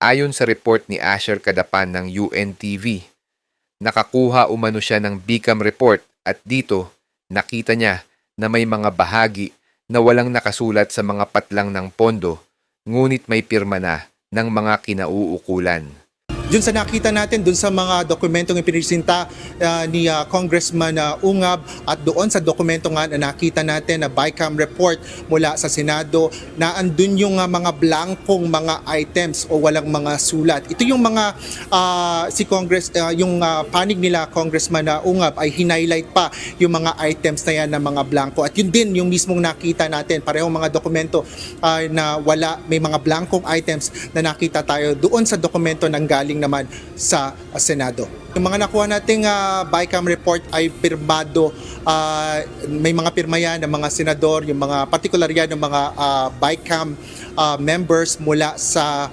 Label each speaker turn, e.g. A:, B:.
A: Ayon sa report ni Asher Cadapan ng UNTV, nakakuha umano siya ng BICAM report at dito nakita niya na may mga bahagi na walang nakasulat sa mga patlang ng pondo, ngunit may pirma na ng mga kinauukulan.
B: Dun sa nakita natin, dun sa mga dokumentong ipinisinta ni Congressman Ungab at doon sa dokumento nga na nakita natin na BICAM report mula sa Senado na andun yung mga blankong mga items o walang mga sulat. Ito yung mga yung panig nila Congressman Ungab ay hinighlight pa yung mga items na yan na mga blanko. At yun din yung mismong nakita natin, parehong mga dokumento na may mga blankong items na nakita tayo doon sa dokumento ng galing naman sa Senado. Yung mga nakuha nating BICAM report ay pirmado, may mga pirma yan ng mga senador, yung mga particular yan ng mga BICAM members mula sa